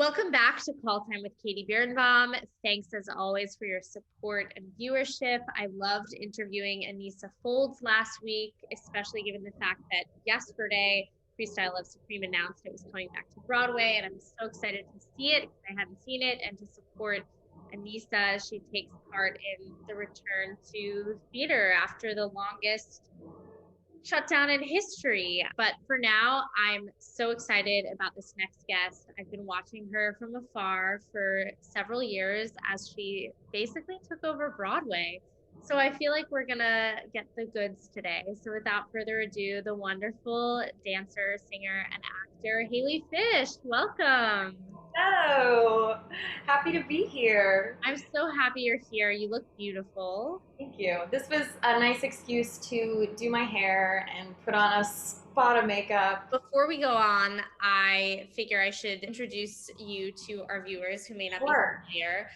Welcome back to Call Time with Katie Birnbaum. Thanks as always for your support and viewership. I loved interviewing Anissa Folds last week, especially given the fact that yesterday Freestyle Love Supreme announced it was coming back to Broadway, and I'm so excited to see it because I hadn't seen it, and to support Anissa as she takes part in the return to theater after the longest shutdown in history. But for now, I'm so excited about this next guest. I've been watching her from afar for several years as she basically took over Broadway. So I feel like we're gonna get the goods today. So without further ado, the wonderful dancer, singer, and actor Haley Fish. Welcome. Oh, happy to be here. I'm so happy you're here. You look beautiful. Thank you. This was a nice excuse to do my hair and put on a spot of makeup. Before we go on, I figure I should introduce you to our viewers who may not be Sure. familiar.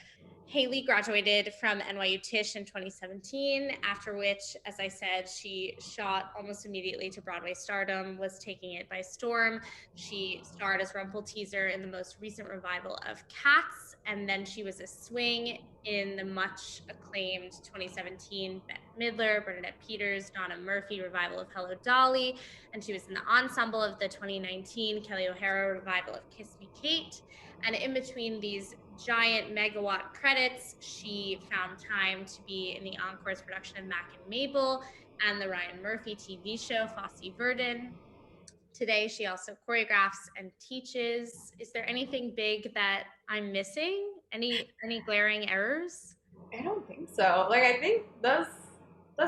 Haley graduated from NYU Tisch in 2017, after which, as I said, she shot almost immediately to Broadway stardom, was taking it by storm. She starred as Teaser in the most recent revival of Cats, and then she was a swing in the much acclaimed 2017 Bette Midler, Bernadette Peters, Donna Murphy revival of Hello, Dolly, and she was in the ensemble of the 2019 Kelly O'Hara revival of Kiss Me, Kate. And in between these giant megawatt credits, she found time to be in the Encores production of Mack and Mabel and the Ryan Murphy TV show Fosse, Verdon. Today, she also choreographs and teaches. Is there anything big that I'm missing? Any glaring errors? I don't think so. I think that's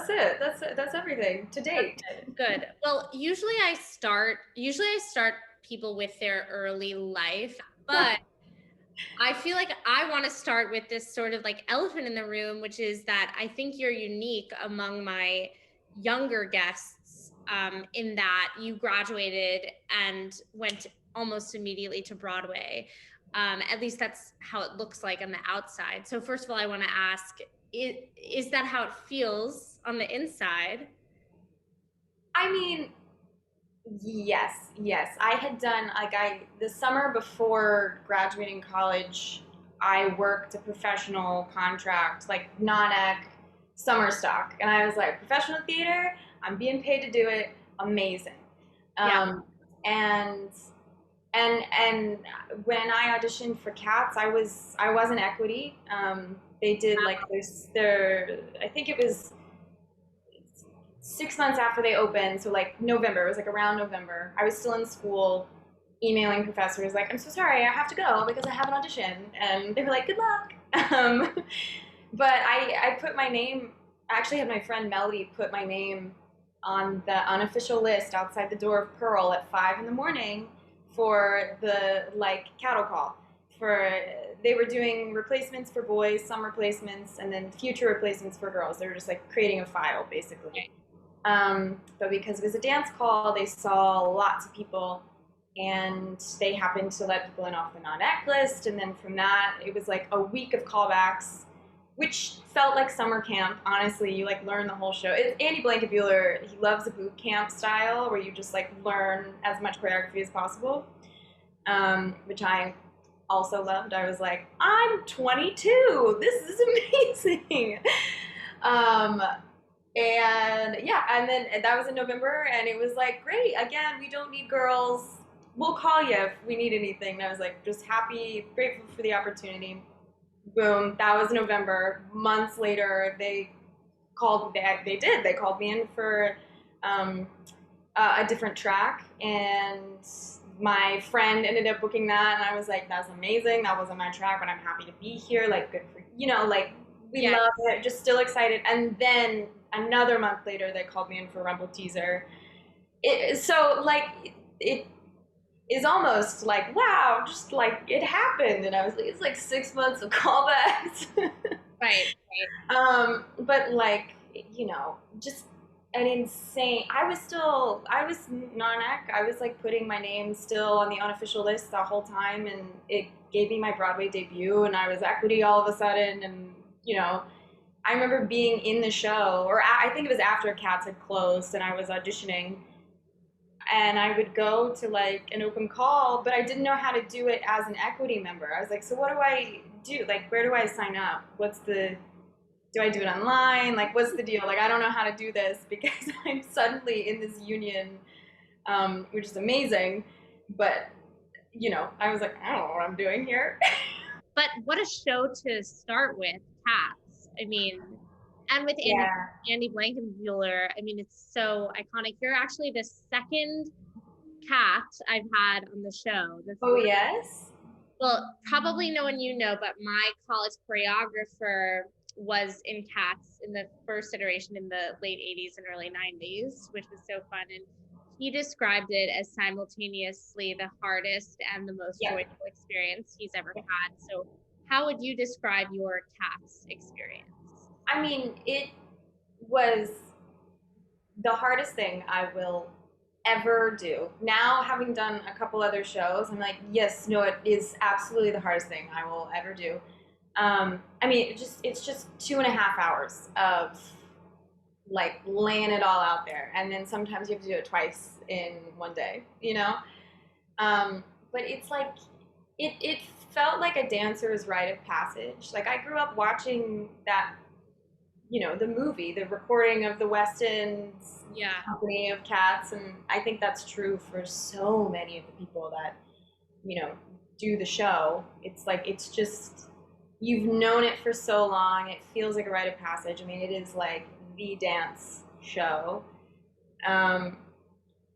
it. That's everything to date. Good. Well, usually I start people with their early life, but I feel like I want to start with this sort of like elephant in the room, which is that I think you're unique among my younger guests, in that you graduated and went almost immediately to Broadway. At least that's how it looks like on the outside. So first of all, I want to ask, is that how it feels on the inside? I mean, yes. I had done the summer before graduating college, I worked a professional contract, like non-ec summer stock, and I was like, professional theater, I'm being paid to do it, amazing. Yeah. And and when I auditioned for Cats, I was in equity. They did like their I think it was 6 months after they opened, so like November, it was like around November. I was still in school, emailing professors like, I'm so sorry, I have to go because I have an audition, and they were like, good luck. But I put my name. I actually had my friend Melody put my name on the unofficial list outside the door of Pearl at 5 in the morning for the like cattle call. For they were doing replacements for boys, some replacements, and then future replacements for girls. They were just like creating a file basically. But because it was a dance call, they saw lots of people, and they happened to let people in off the non-ec list. And then from that, it was like a week of callbacks, which felt like summer camp. Honestly, you like learn the whole show. Andy Blankenbuehler, he loves a boot camp style where you just like learn as much choreography as possible, which I also loved. I was like, I'm 22. This is amazing. um, and yeah, and that was in November, and it was like, great. Again, we don't need girls. We'll call you if we need anything. And I was like, just happy, grateful for the opportunity. Boom, that was November. Months later, they called. They did. They called me in for a different track, and my friend ended up booking that, and I was like, that's amazing. That wasn't my track, but I'm happy to be here. Like, good for like we love it. Just still excited. And then another month later, they called me in for Rumble Teaser. So like it is almost like, wow, just like it happened. And I was like, it's like 6 months of callbacks. Right. But like, just an insane. I was non-ec. I was like putting my name still on the unofficial list the whole time, and it gave me my Broadway debut, and I was equity all of a sudden. And I remember being in the show, or I think it was after Cats had closed and I was auditioning, and I would go to like an open call, but I didn't know how to do it as an equity member. I was like, so what do I do? Like, where do I sign up? Do I do it online? Like, what's the deal? Like, I don't know how to do this because I'm suddenly in this union, which is amazing. But, I was like, I don't know what I'm doing here. But what a show to start with, Cats. I mean, and with Yeah. Andy Blankenbuehler, I mean, it's so iconic. You're actually the second cat I've had on the show. The Oh, first, yes. well, probably no one you know, but my college choreographer was in Cats in the first iteration in the late 80s and early 90s, which was so fun. And he described it as simultaneously the hardest and the most Yeah. joyful experience he's ever had. So, how would you describe your Cats experience? I mean, it was the hardest thing I will ever do. Now, having done a couple other shows, I'm like, yes, no, it is absolutely the hardest thing I will ever do. I mean, it's just 2.5 hours of like laying it all out there, and then sometimes you have to do it twice in one day, But it's like it felt like a dancer's rite of passage. Like I grew up watching that, the movie, the recording of the West End's Yeah. company of cats, and I think that's true for so many of the people that do the show. It's like it's just you've known it for so long. It feels like a rite of passage. I mean, it is like the dance show, um,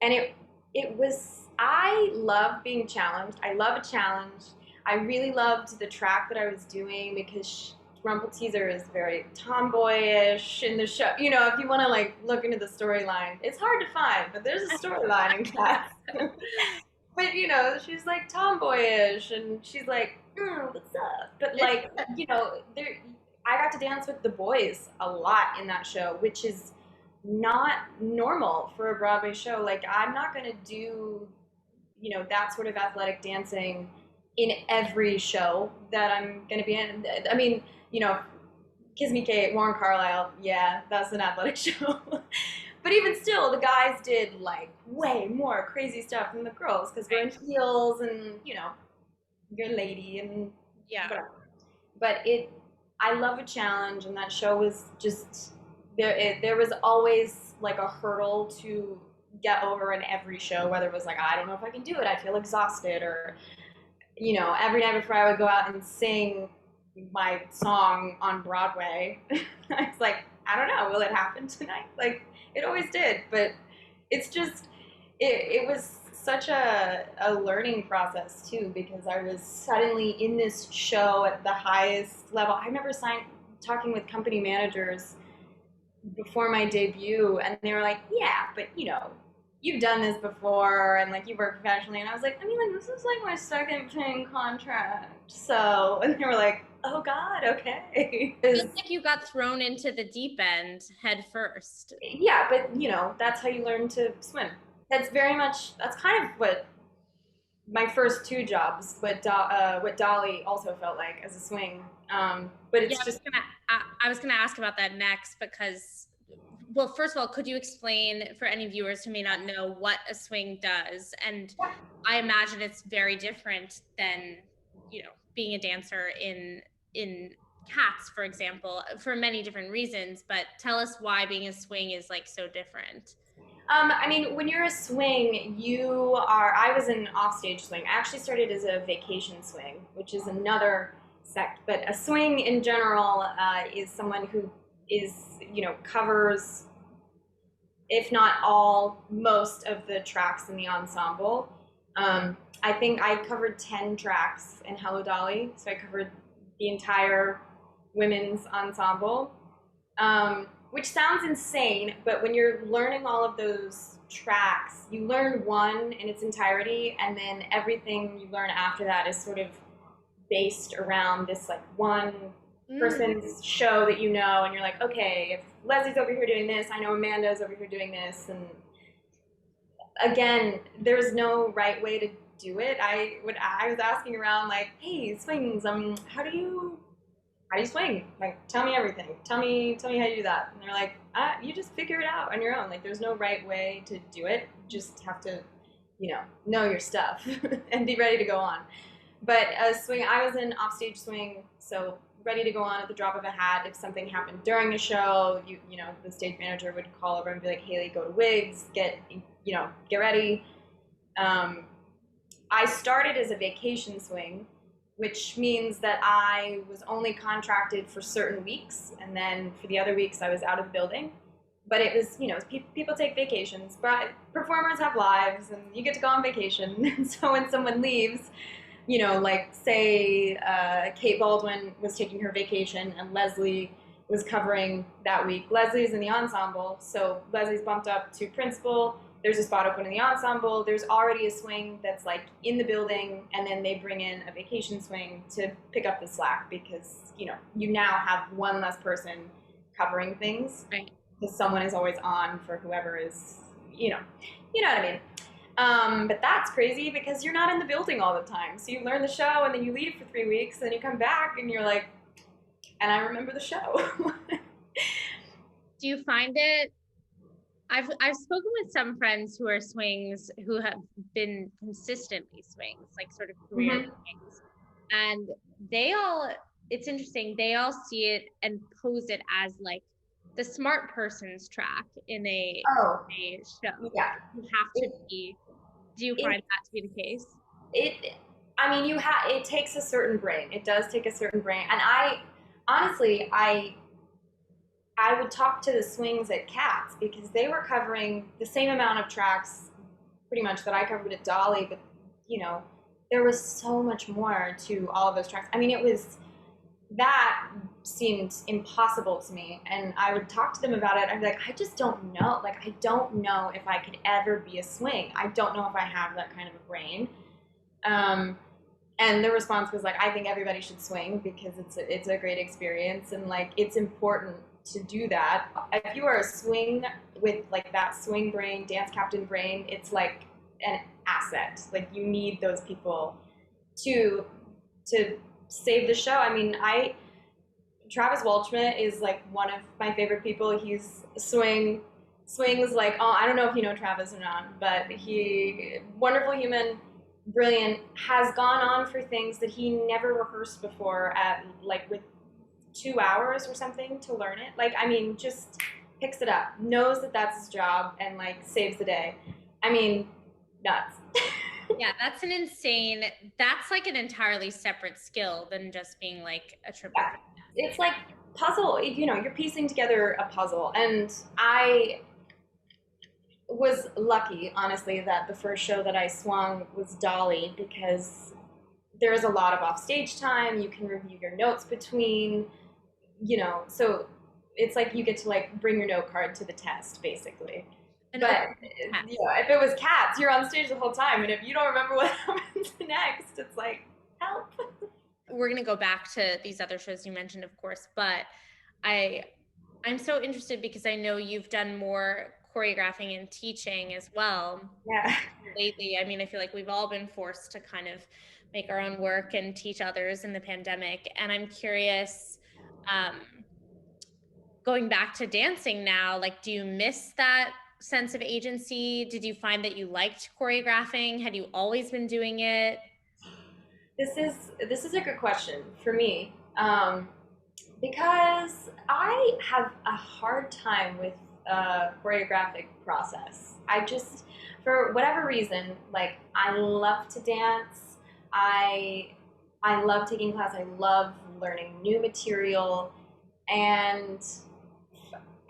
and it was. I love being challenged. I love a challenge. I really loved the track that I was doing because Rumpelteazer is very tomboyish in the show. If you want to like look into the storyline, it's hard to find, but there's a storyline in Cats. But she's like tomboyish, and she's like, "What's up?" But like, there, I got to dance with the boys a lot in that show, which is not normal for a Broadway show. Like, I'm not gonna do, that sort of athletic dancing in every show that I'm gonna be in. I mean, Kiss Me Kate, Warren Carlisle, yeah, that's an athletic show. But even still, the guys did like way more crazy stuff than the girls because we're in heels and you're a lady and Yeah. whatever. But I love a challenge, and that show was just there. There was always like a hurdle to get over in every show, whether it was like I don't know if I can do it, I feel exhausted, or every night before I would go out and sing my song on Broadway, I was like, I don't know, will it happen tonight? Like, it always did, but it's just, it was such a learning process too, because I was suddenly in this show at the highest level. I remember talking with company managers before my debut, and they were like, yeah, but you've done this before, and like you work professionally. And I was like, I mean, like, this is like my second paying contract. So, and they were like, oh God, okay. Feels like you got thrown into the deep end head first. Yeah, but that's how you learn to swim. That's kind of what my first two jobs, what Dolly also felt like as a swing. But Yeah, it's just, I was gonna ask about that next because, well, first of all, could you explain for any viewers who may not know what a swing does? And I imagine it's very different than being a dancer in Cats, for example, for many different reasons. But tell us why being a swing is like so different. I mean, when you're a swing, I was an offstage swing. I actually started as a vacation swing, which is another sect. But a swing in general is someone who covers, if not all, most of the tracks in the ensemble. I think I covered 10 tracks in Hello Dolly, so I covered the entire women's ensemble. Which sounds insane, but when you're learning all of those tracks, you learn one in its entirety, and then everything you learn after that is sort of based around this like one person's show that and you're like, okay, if Leslie's over here doing this, I know Amanda's over here doing this, and again, there's no right way to do it. I was asking around like, hey, swings, how do you how do you swing? Like, tell me everything. Tell me how you do that. And they're like, you just figure it out on your own. Like, there's no right way to do it. You just have to, know your stuff and be ready to go on. But swing, I was in offstage swing, so ready to go on at the drop of a hat. If something happened during a show, the stage manager would call over and be like, Haley, go to wigs, get ready. I started as a vacation swing, which means that I was only contracted for certain weeks, and then for the other weeks I was out of the building. But it was, people take vacations, but performers have lives, and you get to go on vacation. And so when someone leaves, like say Kate Baldwin was taking her vacation and Leslie was covering that week. Leslie's in the ensemble, so Leslie's bumped up to principal. There's a spot open in the ensemble. There's already a swing that's like in the building, and then they bring in a vacation swing to pick up the slack because, you now have one less person covering things. Right. Because someone is always on for whoever is, you know what I mean. But that's crazy because you're not in the building all the time. So you learn the show and then you leave for 3 weeks and then you come back and you're like, and I remember the show. Do you find it? I've spoken with some friends who are swings who have been consistently swings, like sort of career swings. And it's interesting, they all see it and pose it as like the smart person's track in a show. Yeah. You have to be. Do you find that to be the case? It takes a certain brain. It does take a certain brain. And honestly, I would talk to the swings at Cats because they were covering the same amount of tracks pretty much that I covered at Dolly, but there was so much more to all of those tracks. That seemed impossible to me, and I would talk to them about it. I'd be like, I just don't know. Like, I don't know if I could ever be a swing. I don't know if I have that kind of a brain. And the response was like, I think everybody should swing because it's a great experience, and like it's important to do that. If you are a swing with like that swing brain, dance captain brain, it's like an asset. Like you need those people to save the show. Travis Walchma is like one of my favorite people. He's swings like, I don't know if you know Travis or not, but he, wonderful human, brilliant, has gone on for things that he never rehearsed before at like with 2 hours or something to learn it. Just picks it up, knows that that's his job, and like saves the day. Nuts. Yeah, that's like an entirely separate skill than just being like a triple. Yeah. It's like puzzle, you're piecing together a puzzle. And I was lucky, honestly, that the first show that I swung was Dolly because there's a lot of offstage time. You can review your notes between, so it's like you get to like bring your note card to the test, basically. But if it was Cats, you're on stage the whole time, and if you don't remember what happens next, it's like, help. We're gonna go back to these other shows you mentioned, of course, but I'm so interested because I know you've done more choreographing and teaching as well. Yeah. Lately, I feel like we've all been forced to kind of make our own work and teach others in the pandemic, and I'm curious. Going back to dancing now, like, do you miss that sense of agency? Did you find that you liked choreographing? Had you always been doing it? This is a good question for me, because I have a hard time with choreographic process. I just, for whatever reason, like I love to dance. I love taking class. I love learning new material, and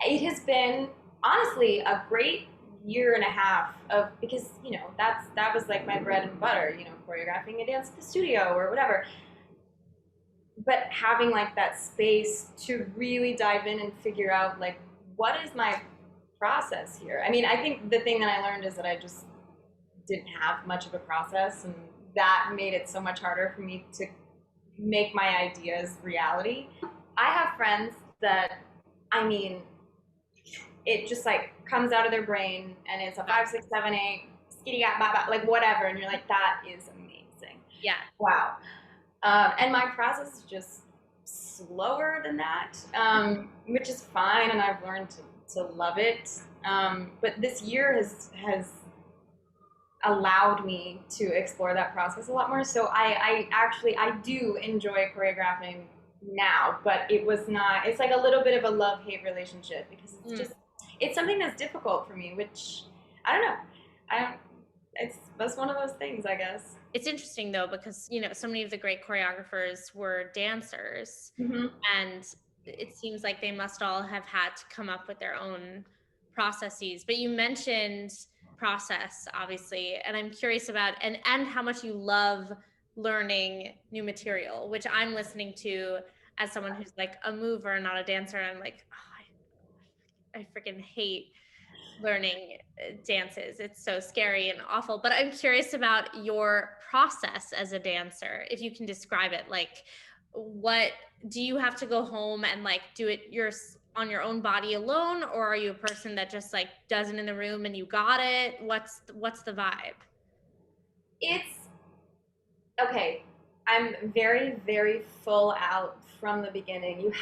it has been honestly a great year and a half of, because that was like my bread and butter, choreographing a dance at the studio or whatever. But having like that space to really dive in and figure out like what is my process here. I think the thing that I learned is that I just didn't have much of a process, and that made it so much harder for me to make my ideas reality. I have friends that it just like comes out of their brain and it's a 5, 6, 7, 8, skitty gat ba ba, like whatever, and you're like, that is amazing. Yeah. Wow. And my process is just slower than that, which is fine, and I've learned to love it. But this year has allowed me to explore that process a lot more. So I do enjoy choreographing now, but it was not. It's like a little bit of a love-hate relationship because it's something that's difficult for me, which I don't know. I don't. That's one of those things, I guess. It's interesting though, because so many of the great choreographers were dancers, Mm-hmm. and it seems like they must all have had to come up with their own processes. But you mentioned process, obviously, and I'm curious about and how much you love learning new material, which I'm listening to as someone who's like a mover, not a dancer. And I'm like, oh, I freaking hate learning dances. It's so scary and awful. But I'm curious about your process as a dancer, if you can describe it. Like, what do you have to go home and like do it on your own body alone, or are you a person that just like does it in the room and you got it? What's the vibe? It's okay. I'm very, very full out from the beginning.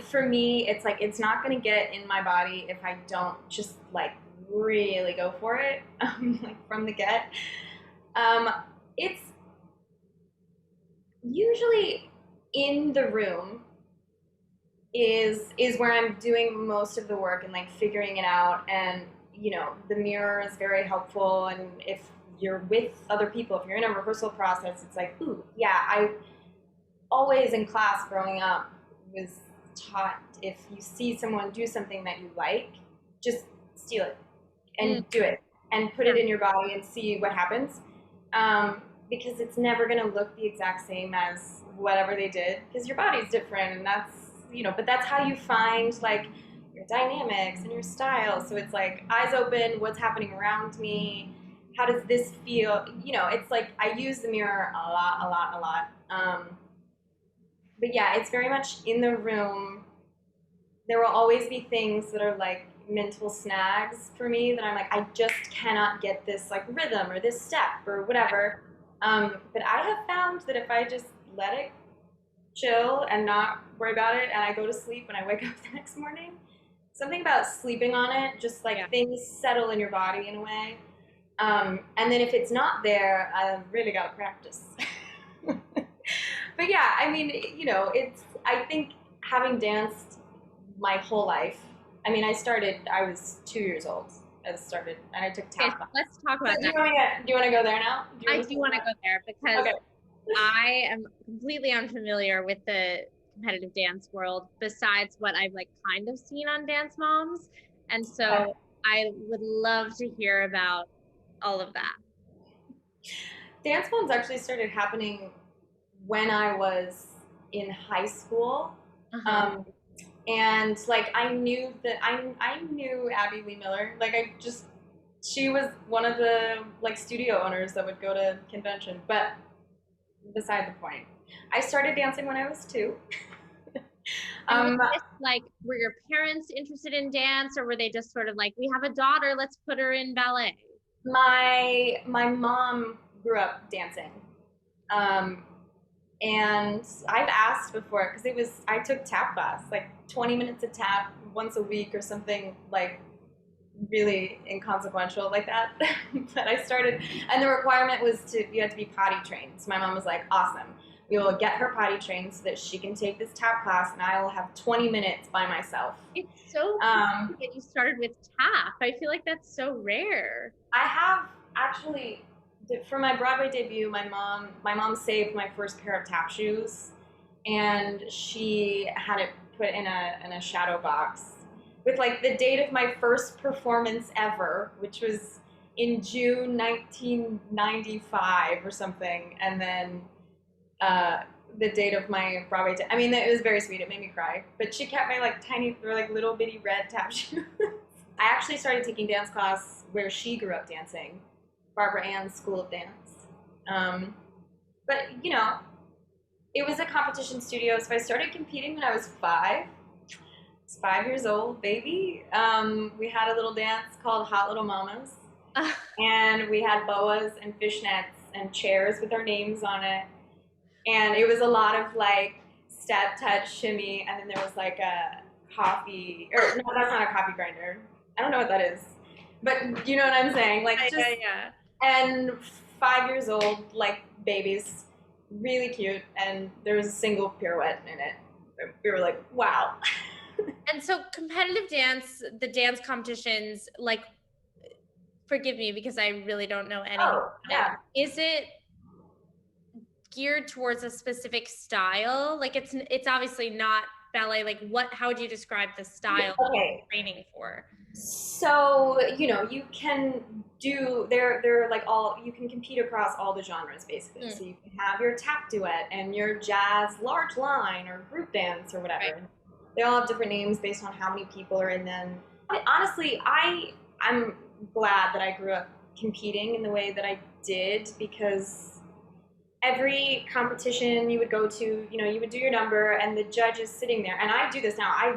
For me, it's like it's not going to get in my body if I don't just like really go for it, like from the get. It's usually in the room is where I'm doing most of the work and like figuring it out. And the mirror is very helpful. And if you're with other people, if you're in a rehearsal process, it's like, ooh, yeah. I always in class growing up was taught if you see someone do something that you like, just steal it and do it and put it in your body and see what happens. Because it's never going to look the exact same as whatever they did, because your body's different, and that's but that's how you find like your dynamics and your style. So it's like eyes open, what's happening around me, how does this feel? It's like I use the mirror a lot. But yeah, it's very much in the room. There will always be things that are like mental snags for me that I'm like, I just cannot get this like rhythm or this step or whatever. But I have found that if I just let it chill and not worry about it, and I go to sleep and I wake up the next morning, something about sleeping on it, just like things settle in your body in a way. And then if it's not there, I really got to practice. But yeah, I mean, I think having danced my whole life, I mean, I was 2 years old. And I took tap. Okay, let's talk about that. Do you want to go there now? I do want to go there because I am completely unfamiliar with the competitive dance world besides what I've like kind of seen on Dance Moms. And so I would love to hear about all of that. Dance Moms actually started happening when I was in high school. And like I knew Abby Lee Miller. Like she was one of the like studio owners that would go to convention. But beside the point, I started dancing when I was 2. Like, were your parents interested in dance, or were they just sort of like, we have a daughter, let's put her in ballet? My mom grew up dancing. And I've asked before, because I took tap class, like 20 minutes of tap once a week or something, like really inconsequential like that. But I started, and the requirement was you had to be potty trained. So my mom was like, awesome, we will get her potty trained so that she can take this tap class and I will have 20 minutes by myself. It's so cool that you started with tap. I feel like that's so rare. I have actually, for my Broadway debut, my mom saved my first pair of tap shoes, and she had it put in a shadow box with like the date of my first performance ever, which was in June 1995 or something, and then the date of my Broadway. I mean, it was very sweet. It made me cry. But she kept my like little bitty red tap shoes. I actually started taking dance class where she grew up dancing, Barbara Ann's School of Dance. But it was a competition studio, so I started competing when I was 5. I was 5 years old, baby. We had a little dance called Hot Little Mamas, and we had boas and fishnets and chairs with our names on it. And it was a lot of like step, touch, shimmy, and then there was like a coffee, or no, that's not a coffee grinder. I don't know what that is, but you know what I'm saying? Like just, Yeah. and 5 years old, like babies, really cute, and there was a single pirouette in it. We were like, wow. And so competitive dance, the dance competitions, like, forgive me because I really don't know anything Oh, about yeah. it. Is it geared towards a specific style? Like it's obviously not ballet. Like what, how would you describe the style that Okay, you're training for? so, you can do they're like all you can compete across all the genres basically. Mm, So you can have your tap duet and your jazz large line or group dance or right. whatever. They all have different names based on how many people are in them. But honestly, I'm glad that I grew up competing in the way that I did because every competition you would go to, you would do your number and the judge is sitting there. And I do this now. I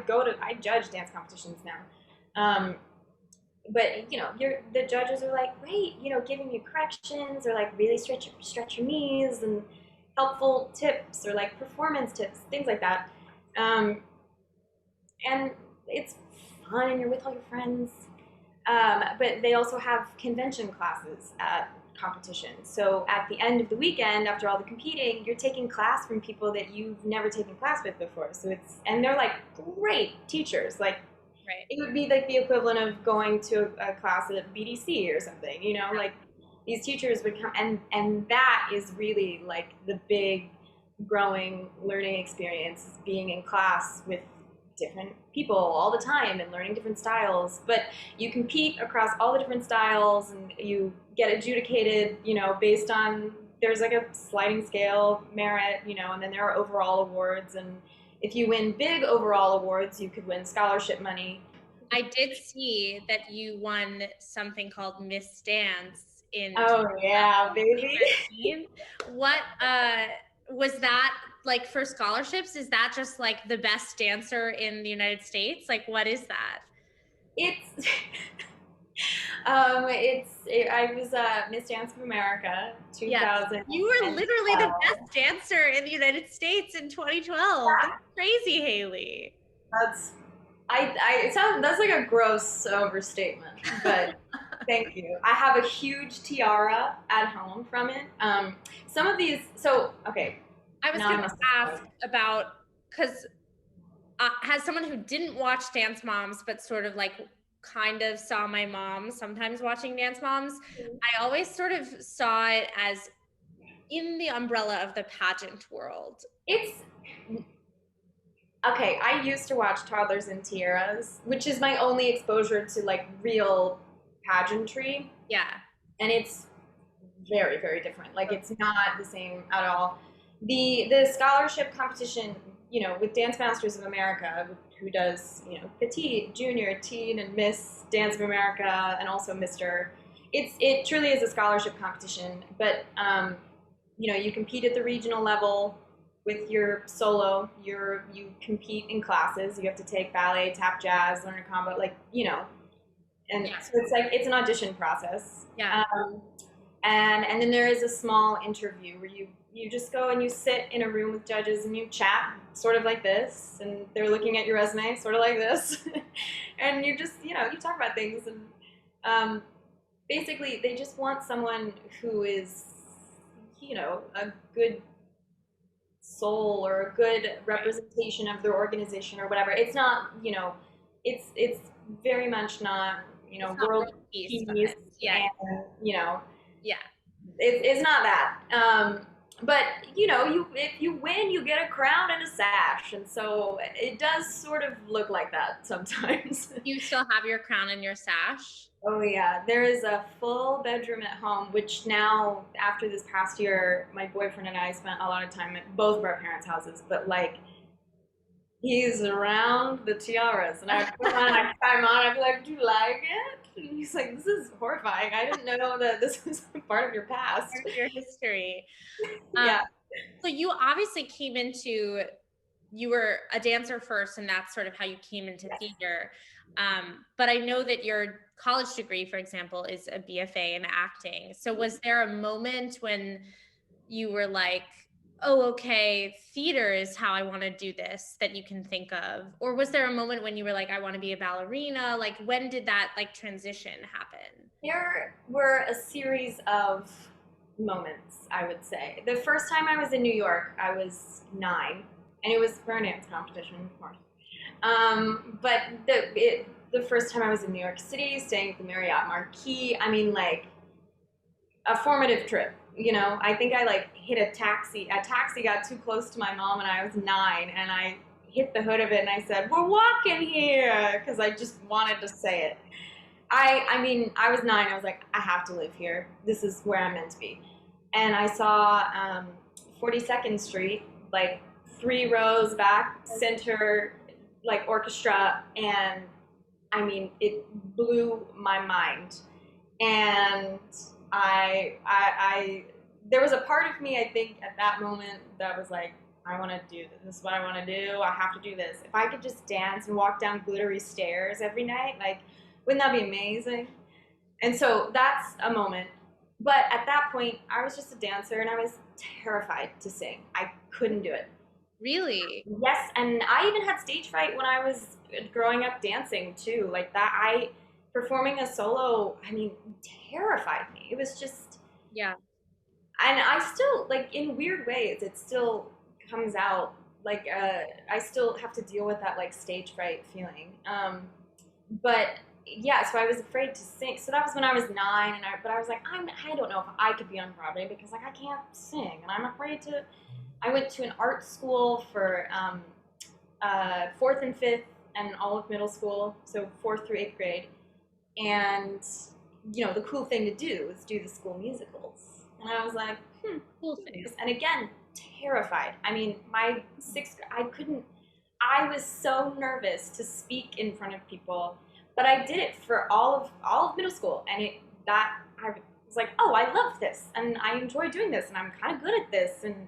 judge dance competitions now. But the judges are like, great, giving you corrections or like really stretch your knees and helpful tips or like performance tips, things like that. Um, and it's fun and you're with all your friends. But they also have convention classes at competition. So at the end of the weekend, after all the competing, you're taking class from people that you've never taken class with before. And they're like great teachers. Like Right. it would be like the equivalent of going to a class at BDC or something, like these teachers would come and that is really like the big growing learning experience being in class with different people all the time and learning different styles. But you compete across all the different styles and you get adjudicated, based on there's like a sliding scale merit, and then there are overall awards. And if you win big overall awards, you could win scholarship money. I did see that you won something called Miss Dance in Oh yeah, baby. 2019. What was that like for scholarships? Is that just like the best dancer in the United States? Like what is that? It's I was Miss Dance of America Yes. 2012. You were literally the best dancer in the United States in 2012. That's crazy, Haley. That's it sounds that's like a gross overstatement, but thank you. I have a huge tiara at home from it. Some of these, so okay, I was now I going to must. ask about, because as someone who didn't watch Dance Moms, but sort of like kind of saw my mom sometimes watching Dance Moms, I always sort of saw it as in the umbrella of the pageant world. It's okay. I used to watch Toddlers and Tiaras, which is my only exposure to like real pageantry, Yeah. and it's very very different. Like it's not the same at all. The scholarship competition, with Dance Masters of America, who does petite, junior, teen, and Miss Dance of America, and also Mister. It truly is a scholarship competition, but you compete at the regional level with your solo. You compete in classes. You have to take ballet, tap, jazz, learn a combo, and Yeah. so it's like it's an audition process. Yeah. And then there is a small interview where you just go and you sit in a room with judges and you chat sort of like this, and they're looking at your resume sort of like this, and you just you talk about things, and basically they just want someone who is a good soul or a good representation of their organization or whatever. It's not it's very much not It's not world world peace, but peace yeah. and Yeah. it's not that. But if you win, you get a crown and a sash, and so it does sort of look like that sometimes. You still have your crown and your sash? Oh yeah, there is a full bedroom at home, which now after this past year, my boyfriend and I spent a lot of time at both of our parents' houses. But like, he's around the tiaras, and I put them on, I try them on, I'd be like, "Do you like it?" And he's like, "This is horrifying. I didn't know that this was part of your past." Part of your history. Yeah. So you obviously you were a dancer first, and that's sort of how you came into theater. But I know that your college degree, for example, is a BFA in acting. So was there a moment when you were like, oh, okay, theater is how I want to do this, that you can think of? Or was there a moment when you were like, I want to be a ballerina? Like, when did that like transition happen? There were a series of moments, I would say. The first time I was in New York, I was 9, and it was for a dance competition, of course. But the first time I was in New York City, staying at the Marriott Marquis, I mean, like, a formative trip. You know, I think I like hit a taxi. A taxi got too close to my mom, and I was 9, and I hit the hood of it, and I said, "We're walking here," because I just wanted to say it. I mean, I was 9. I was like, I have to live here. This is where I'm meant to be. And I saw 42nd Street, like 3 rows back, center, like orchestra, and I mean, it blew my mind. And there was a part of me, I think, at that moment that was like, I want to do this. This is what I want to do. I have to do this. If I could just dance and walk down glittery stairs every night, like, wouldn't that be amazing? And so that's a moment. But at that point, I was just a dancer and I was terrified to sing. I couldn't do it. Really? Yes, and I even had stage fright when I was growing up dancing too. Like that, performing a solo, I mean, terrified me. It was just, Yeah. and I still, like, in weird ways, it still comes out. Like, I still have to deal with that, like, stage fright feeling. But yeah, so I was afraid to sing. So that was when I was 9, but I was like, I don't know if I could be on Broadway because like I can't sing, and I'm afraid to. I went to an art school for fourth and fifth and all of middle school, so fourth through eighth grade, and you know the cool thing to do is do the school musicals, and I was like, Cool thing. and again, terrified. I mean, my I couldn't. I was so nervous to speak in front of people, but I did it for all of middle school, and I was like, oh, I love this, and I enjoy doing this, and I'm kind of good at this, and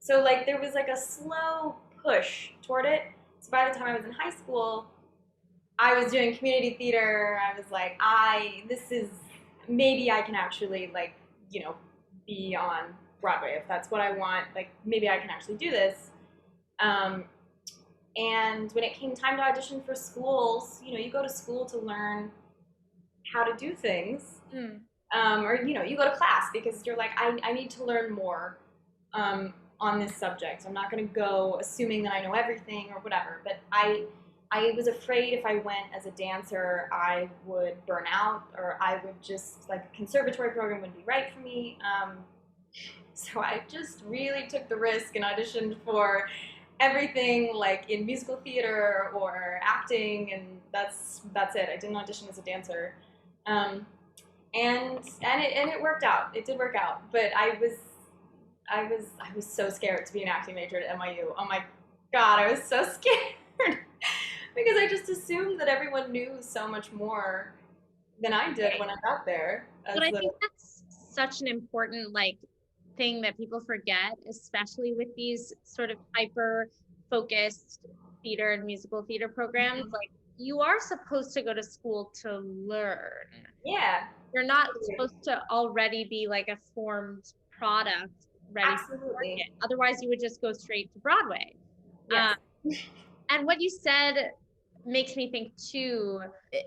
so like there was like a slow push toward it. So by the time I was in high school, I was doing community theater. I was like, this is maybe I can actually like be on Broadway if that's what I want. Like maybe I can actually do this. Um, and when it came time to audition for schools, you go to school to learn how to do things. Or you go to class because you're like, I need to learn more on this subject. I'm not going to go assuming that I know everything or whatever. But I was afraid if I went as a dancer, I would burn out, or I would just like a conservatory program wouldn't be right for me. So I just really took the risk and auditioned for everything, like in musical theater or acting, and that's it. I didn't audition as a dancer. And it worked out. It did work out. But I was so scared to be an acting major at NYU. Oh my God, I was so scared because I just assumed that everyone knew so much more than I did when I got there. But I think that's such an important like thing that people forget, especially with these sort of hyper focused theater and musical theater programs. Like you are supposed to go to school to learn. Yeah. You're not supposed to already be like a formed product ready Absolutely. for market. Otherwise you would just go straight to Broadway. Yes. And what you said makes me think too,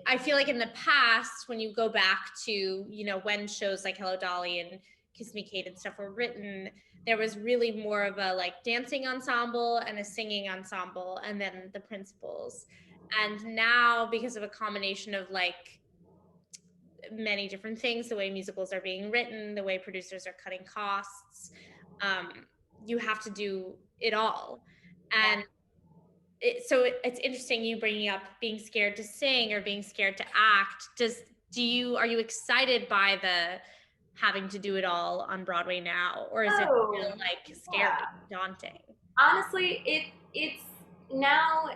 I feel like in the past, when you go back to, when shows like Hello Dolly and Kiss Me Kate and stuff were written, there was really more of a like dancing ensemble and a singing ensemble and then the principals. And now, because of a combination of like many different things, the way musicals are being written, the way producers are cutting costs, you have to do it all. And so it's interesting you bringing up being scared to sing or being scared to act. Are you excited by the having to do it all on Broadway now, or is it still like scary, daunting? Honestly, it's now,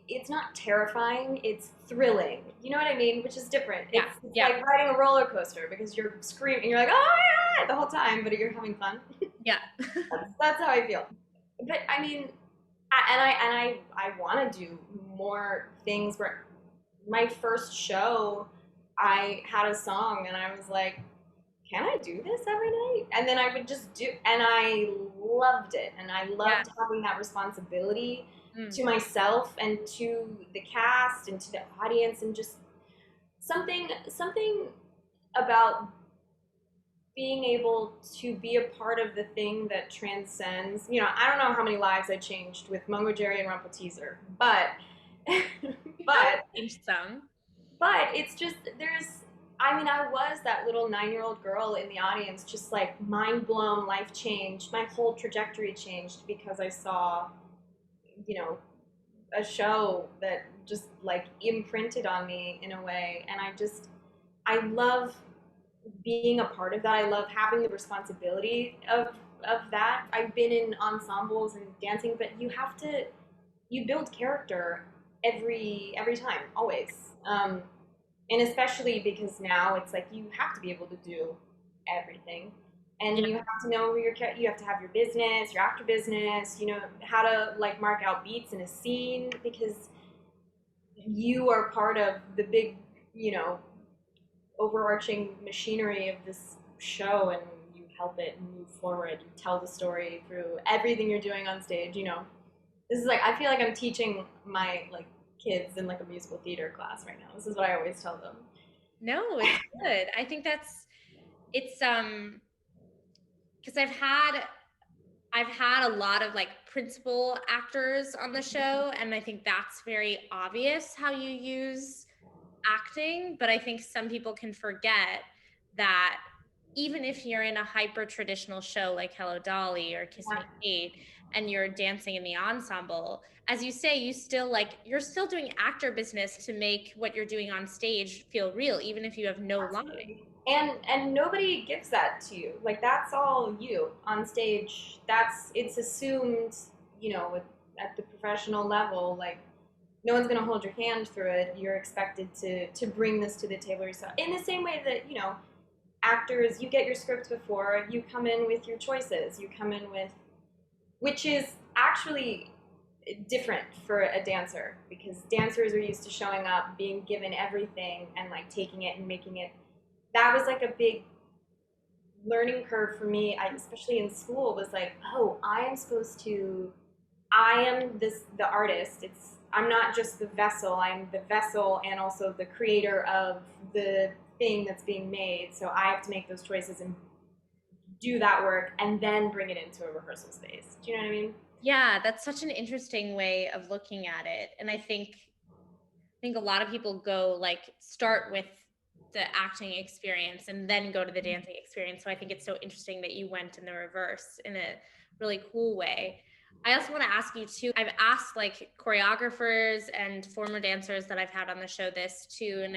it's not terrifying, it's thrilling. You know what I mean? Which is different. Yeah. It's like riding a roller coaster because you're screaming, you're like, oh yeah, the whole time, but you're having fun. Yeah. that's how I feel. But I mean, I want to do more things. Where my first show, I had a song and I was like, can I do this every night? And then I would just do, and I loved it. And I Yeah. loved having that responsibility Mm. to myself and to the cast and to the audience, and just something about being able to be a part of the thing that transcends. I don't know how many lives I changed with Mungo Jerry and Rumple Teaser, but You have but changed some. but it's just I was that little 9-year-old girl in the audience, just like mind blown, life changed. My whole trajectory changed because I saw, you know, a show that just like imprinted on me in a way. And I love being a part of that. I love having the responsibility of that. I've been in ensembles and dancing, but you build character every time, always. And especially because now it's like you have to be able to do everything, and Yeah. you have to know who you have to have your business, your actor business, how to like mark out beats in a scene, because you are part of the big, you know, overarching machinery of this show, and you help it move forward. You tell the story through everything you're doing on stage. This is like, I feel like I'm teaching my like kids in like a musical theater class right now. This is what I always tell them. No, it's good. I think it's because I've had a lot of like principal actors on the show, and I think that's very obvious how you use acting, but I think some people can forget that even if you're in a hyper traditional show like Hello Dolly or Kiss Yeah, Me Kate and you're dancing in the ensemble, as you say, you're still doing actor business to make what you're doing on stage feel real, even if you have no line. absolutely. And nobody gives that to you. Like, that's all you on stage. It's assumed, at the professional level. Like, no one's gonna hold your hand through it. You're expected to bring this to the table yourself. In the same way that, actors, you get your script before, you come in with your choices. You come in with, which is actually different for a dancer, because dancers are used to showing up, being given everything, and like taking it and making it. That was like a big learning curve for me. Especially in school, was like, oh, I am the artist. I'm not just the vessel. I'm the vessel and also the creator of the thing that's being made. So I have to make those choices and do that work and then bring it into a rehearsal space. Do you know what I mean? Yeah, that's such an interesting way of looking at it. And I think a lot of people go like start with the acting experience and then go to the dancing experience. So I think it's so interesting that you went in the reverse in a really cool way. I also want to ask you too. I've asked like choreographers and former dancers that I've had on the show this too, and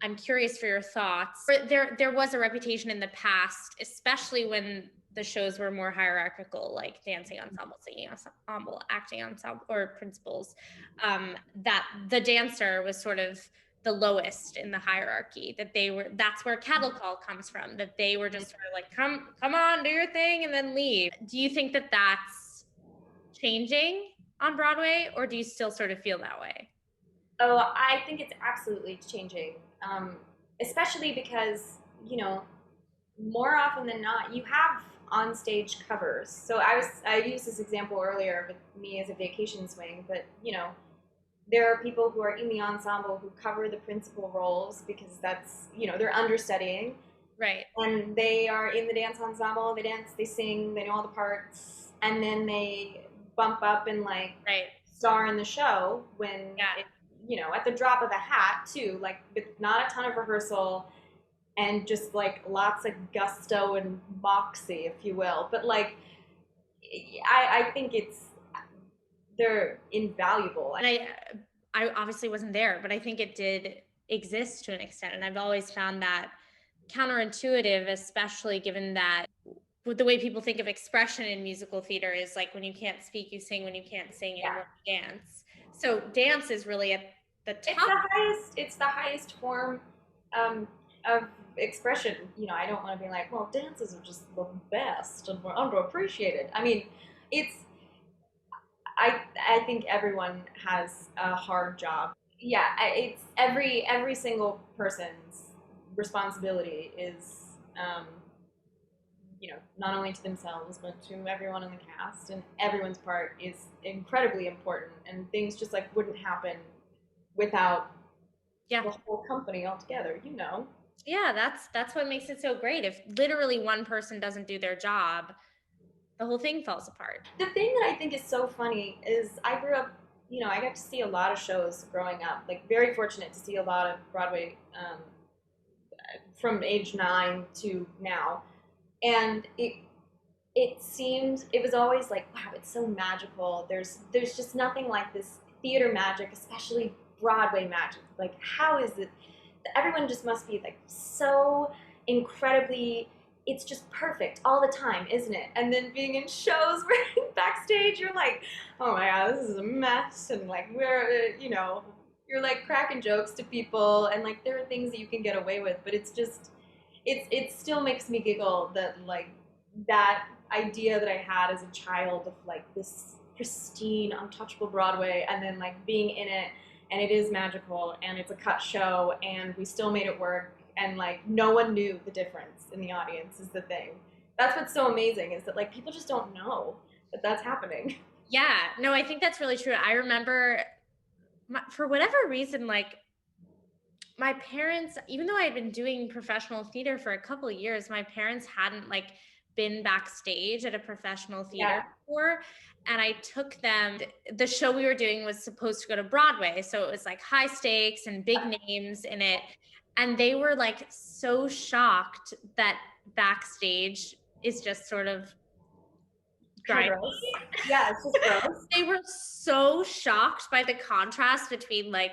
I'm curious for your thoughts. There was a reputation in the past, especially when the shows were more hierarchical, like dancing ensemble, singing ensemble, acting ensemble, or principals, that the dancer was sort of the lowest in the hierarchy. That's where cattle call comes from. That they were just sort of like, come on, do your thing, and then leave. Do you think that that's changing on Broadway, or do you still sort of feel that way? Oh, I think it's absolutely changing, especially because, more often than not, you have on stage covers. So I used this example earlier with me as a vacation swing, but there are people who are in the ensemble who cover the principal roles because that's, they're understudying, Right. and they are in the dance ensemble. They dance, they sing, they know all the parts, and then they bump up and like Right. star in the show when Yeah. it, at the drop of a hat too, like with not a ton of rehearsal and just like lots of gusto and moxie, if you will. But like, I think they're invaluable. And I obviously wasn't there, but I think it did exist to an extent. And I've always found that counterintuitive, especially given that with the way people think of expression in musical theater is like when you can't speak, you sing. When you can't sing Yeah, anymore, you dance. So dance is really at the it's top. the highest. It's the highest form of expression. I don't want to be like, well, dances are just the best and we're underappreciated. I mean, it's. I think everyone has a hard job. Yeah, it's every single person's responsibility is um, not only to themselves, but to everyone in the cast. And everyone's part is incredibly important. And things just like wouldn't happen without Yeah. the whole company altogether, Yeah, that's what makes it so great. If literally one person doesn't do their job, the whole thing falls apart. The thing that I think is so funny is I grew up, I got to see a lot of shows growing up. Like, very fortunate to see a lot of Broadway from age 9 to now. And it was always like, wow, it's so magical. There's just nothing like this theater magic, especially Broadway magic. Like, how is it? Everyone just must be like so incredibly. It's just perfect all the time, isn't it? And then being in shows where backstage you're like, oh my god, this is a mess, and like you're like cracking jokes to people, and like there are things that you can get away with, but it's just it still makes me giggle that like that idea that I had as a child of like this pristine, untouchable Broadway, and then like being in it, and it is magical, and it's a cut show, and we still made it work, and like no one knew the difference in the audience is the thing. That's what's so amazing, is that like people just don't know that that's happening. Yeah, no, I think that's really true. I remember for whatever reason, like my parents, even though I had been doing professional theater for a couple of years, my parents hadn't like been backstage at a professional theater before. And I took them, the show we were doing was supposed to go to Broadway. So it was like high stakes and big names in it. And they were like so shocked that backstage is just sort of Gross. Yeah, it's just gross. They were so shocked by the contrast between like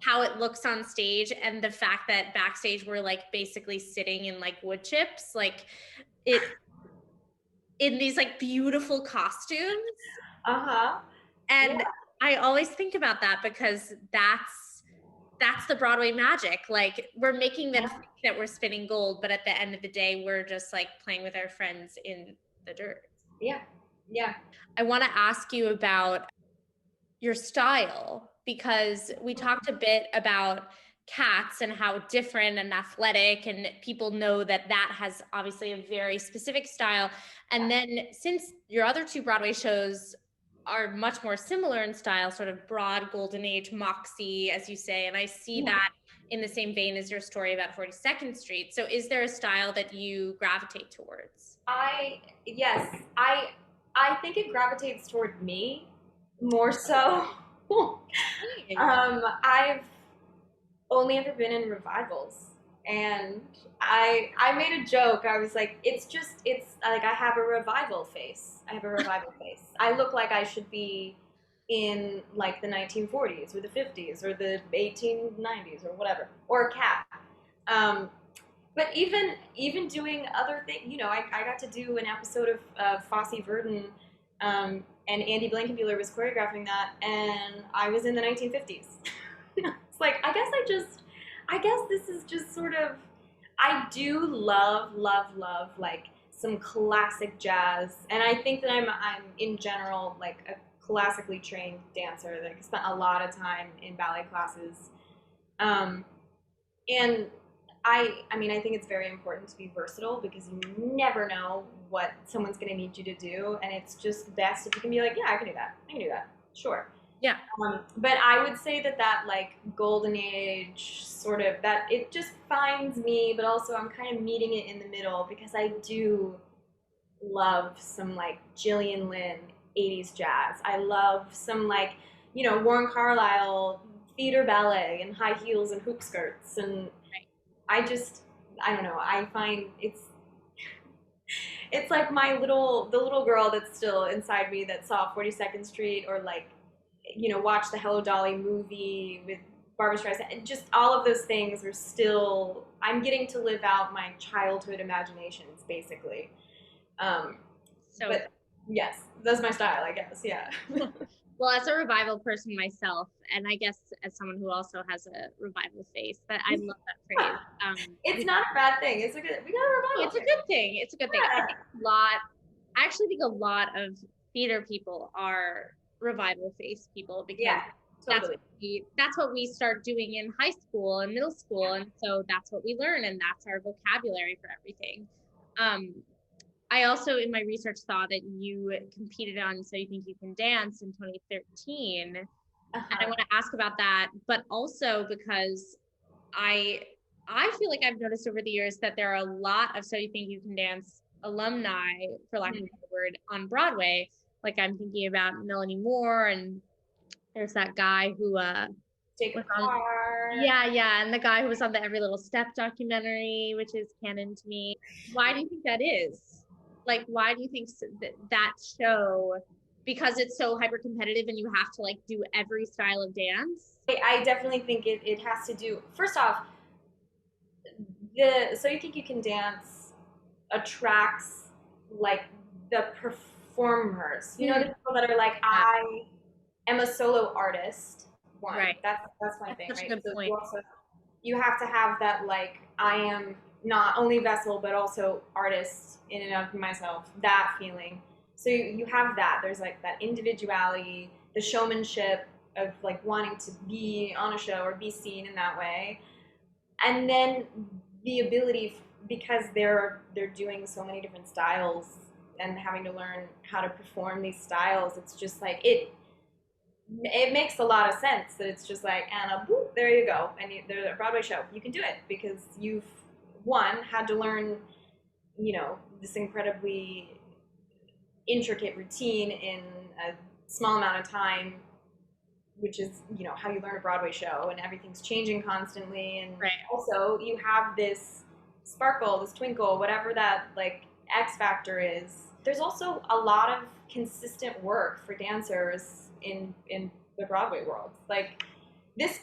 how it looks on stage and the fact that backstage we're like basically sitting in like wood chips, like it in these like beautiful costumes. And I always think about that because that's the Broadway magic. Like we're making them think that we're spinning gold, but at the end of the day, we're just like playing with our friends in the dirt. Yeah. Yeah. I want to ask you about your style, because we talked a bit about Cats and how different and athletic, and people know that that has obviously a very specific style. And then since your other two Broadway shows are much more similar in style, sort of broad golden age moxie, as you say, and I see that in the same vein as your story about 42nd Street. So is there a style that you gravitate towards? Yes, I think it gravitates toward me more so. I've only ever been in revivals, and I made a joke. I was like, it's like I have a revival face. I have a revival face. I look like I should be in like the 1940s or the 50s or the 1890s or whatever, or a cat. But even doing other things, I got to do an episode of Fosse, Verdon, and Andy Blankenbuehler was choreographing that, and I was in the 1950s. It's like, I guess this is just sort of, I do love like some classic jazz, and I think that I'm in general like a classically trained dancer that spent a lot of time in ballet classes, and I mean, I think it's very important to be versatile because you never know what someone's going to need you to do, and it's just best if you can be like, yeah, I can do that, sure. Yeah. But I would say that like golden age sort of, that it just finds me, but also I'm kind of meeting it in the middle because I do love some like Gillian Lynn 80s jazz. I love some like, Warren Carlyle theater ballet and high heels and hoop skirts, and I don't know, I find it's like the little girl that's still inside me that saw 42nd Street, or like, watched the Hello Dolly movie with Barbra Streisand, and just all of those things are still, I'm getting to live out my childhood imaginations, basically. But yes, that's my style, I guess, yeah. Well, as a revival person myself, and I guess as someone who also has a revival face, but I love that phrase. It's not a bad thing. We got a revival. It's a good thing. It's a good thing. I actually think a lot of theater people are revival face people because Totally. That's what we start doing in high school and middle school, and so that's what we learn, and that's our vocabulary for everything. I also, in my research, saw that you competed on So You Think You Can Dance in 2013, and I want to ask about that, but also because I I feel like I've noticed over the years that there are a lot of So You Think You Can Dance alumni, for lack of a better word, on Broadway. Like I'm thinking about Melanie Moore, and there's that guy who Take a was on, car. yeah, and the guy who was on the Every Little Step documentary, which is canon to me. Why do you think that is? Like, why do you think that show, because it's so hyper competitive and you have to like do every style of dance? I definitely think it has to do, first off, the So You Think You Can Dance attracts like the performers. You know, the people that are like, I am a solo artist. One. Right. That's my That's thing, such a right? good So point. you have to have that like I am not only vessel but also artist in and of myself, that feeling. So you have that. There's like that individuality, the showmanship of like wanting to be on a show or be seen in that way. And then the ability, because they're doing so many different styles and having to learn how to perform these styles, it's just like it makes a lot of sense that it's just like, Anna, boop, there you go, and there's a Broadway show, you can do it because you've one had to learn, this incredibly intricate routine in a small amount of time, which is how you learn a Broadway show, and everything's changing constantly, and Right. also you have this sparkle, this twinkle, whatever that like X factor is. There's also a lot of consistent work for dancers in the Broadway world. Like this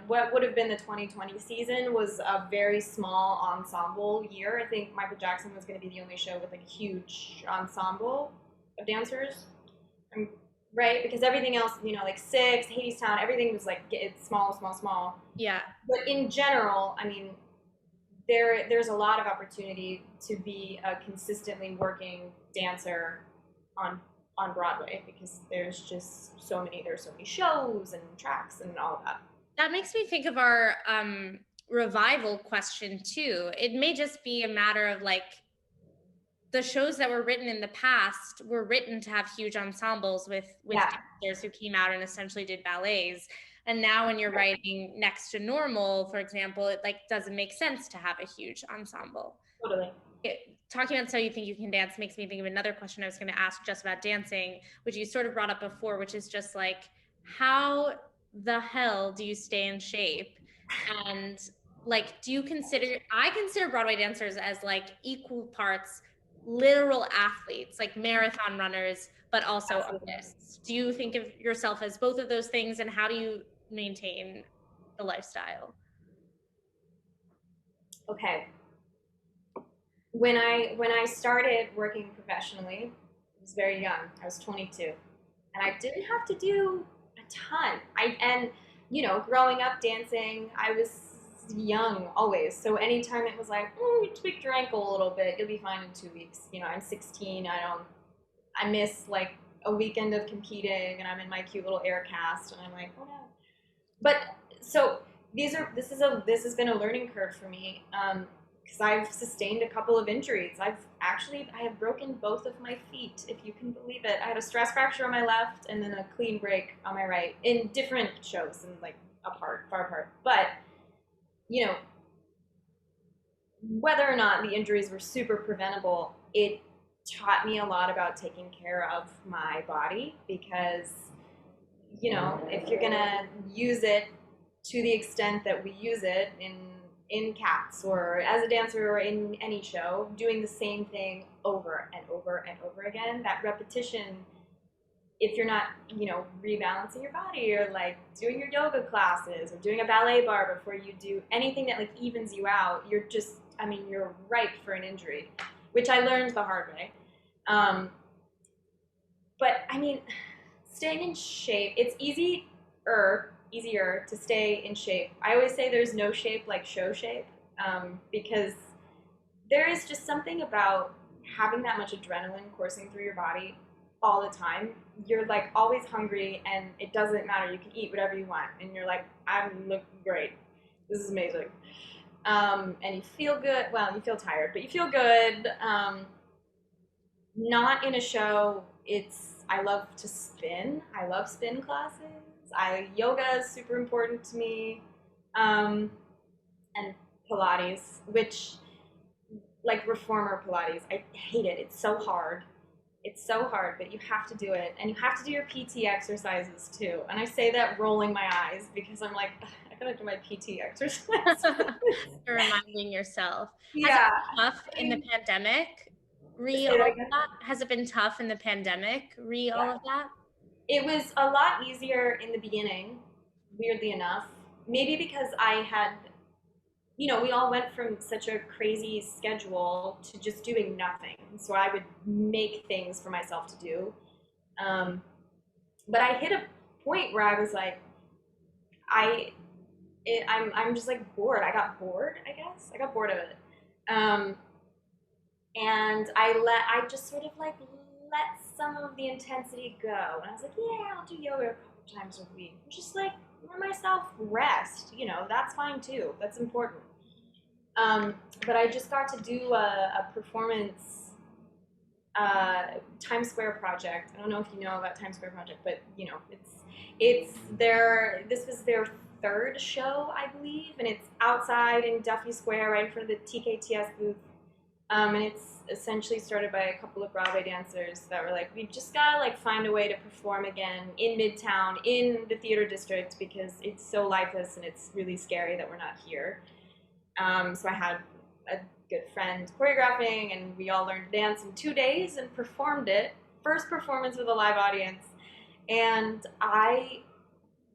what would have been the 2020 season was a very small ensemble year. I think Michael Jackson was going to be the only show with like a huge ensemble of dancers. Right? Because everything else, like Six, Hadestown, everything was like it's small, small, small. Yeah. But in general, I mean, there's a lot of opportunity to be a consistently working dancer on Broadway because there's so many shows and tracks and all of that. That makes me think of our revival question too. It may just be a matter of like the shows that were written in the past were written to have huge ensembles with dancers who came out and essentially did ballets. And now when you're writing Next to Normal, for example, it like doesn't make sense to have a huge ensemble. Totally. Talking about So You Think You Can Dance makes me think of another question I was going to ask just about dancing, which you sort of brought up before, which is just like, how the hell do you stay in shape? And like, I consider Broadway dancers as like equal parts literal athletes, like marathon runners, but also artists. Do you think of yourself as both of those things, and how do you maintain the lifestyle? Okay. When I started working professionally, I was very young. I was 22, and I didn't have to do a ton. Growing up dancing, I was young always. So anytime it was like, you tweaked your ankle a little bit, you'll be fine in 2 weeks. I'm 16. I miss like a weekend of competing, and I'm in my cute little air cast, and I'm like, oh no. But so this has been a learning curve for me. Because I've sustained a couple of injuries. I have broken both of my feet, if you can believe it. I had a stress fracture on my left and then a clean break on my right in different shows and like far apart. But, whether or not the injuries were super preventable, it taught me a lot about taking care of my body because, if you're gonna use it to the extent that we use it in Cats or as a dancer or in any show, doing the same thing over and over and over again, that repetition, if you're not, rebalancing your body or like doing your yoga classes or doing a ballet bar before you do anything that like evens you out, you're ripe for an injury, which I learned the hard way. But staying in shape, it's easier to stay in shape. I always say there's no shape like show shape, because there is just something about having that much adrenaline coursing through your body all the time, you're like always hungry, and it doesn't matter. You can eat whatever you want, and you're like, I'm looking great. This is amazing. And you feel good. Well, you feel tired, but you feel good. Not in a show. I love to spin. I love spin classes. Yoga is super important to me, and Pilates, which like reformer Pilates. I hate it. It's so hard. It's so hard, but you have to do it, and you have to do your PT exercises too. And I say that rolling my eyes because I'm like, I gotta do my PT exercises. You're reminding yourself. Has it Yeah. been tough in the pandemic? Say that again. Has it been tough in the pandemic? All Yeah. of that? It was a lot easier in the beginning, weirdly enough. Maybe because I had, we all went from such a crazy schedule to just doing nothing. So I would make things for myself to do. Um, but I hit a point where I was like, I'm just like bored. I got bored, I guess. I got bored of it. Um, and I just sort of like let some of the intensity go. And I was like, yeah, I'll do yoga a couple times a week. Just like let myself rest. That's fine too. That's important. But I just got to do a performance Times Square project. I don't know if you know about Times Square project, but this was their third show, I believe, and it's outside in Duffy Square, right in front of the TKTS booth. And it's essentially started by a couple of Broadway dancers that were like, we've just gotta like find a way to perform again in Midtown, in the theater district, because it's so lifeless and it's really scary that we're not here. So I had a good friend choreographing, and we all learned to dance in 2 days and performed it. First performance with a live audience. And I,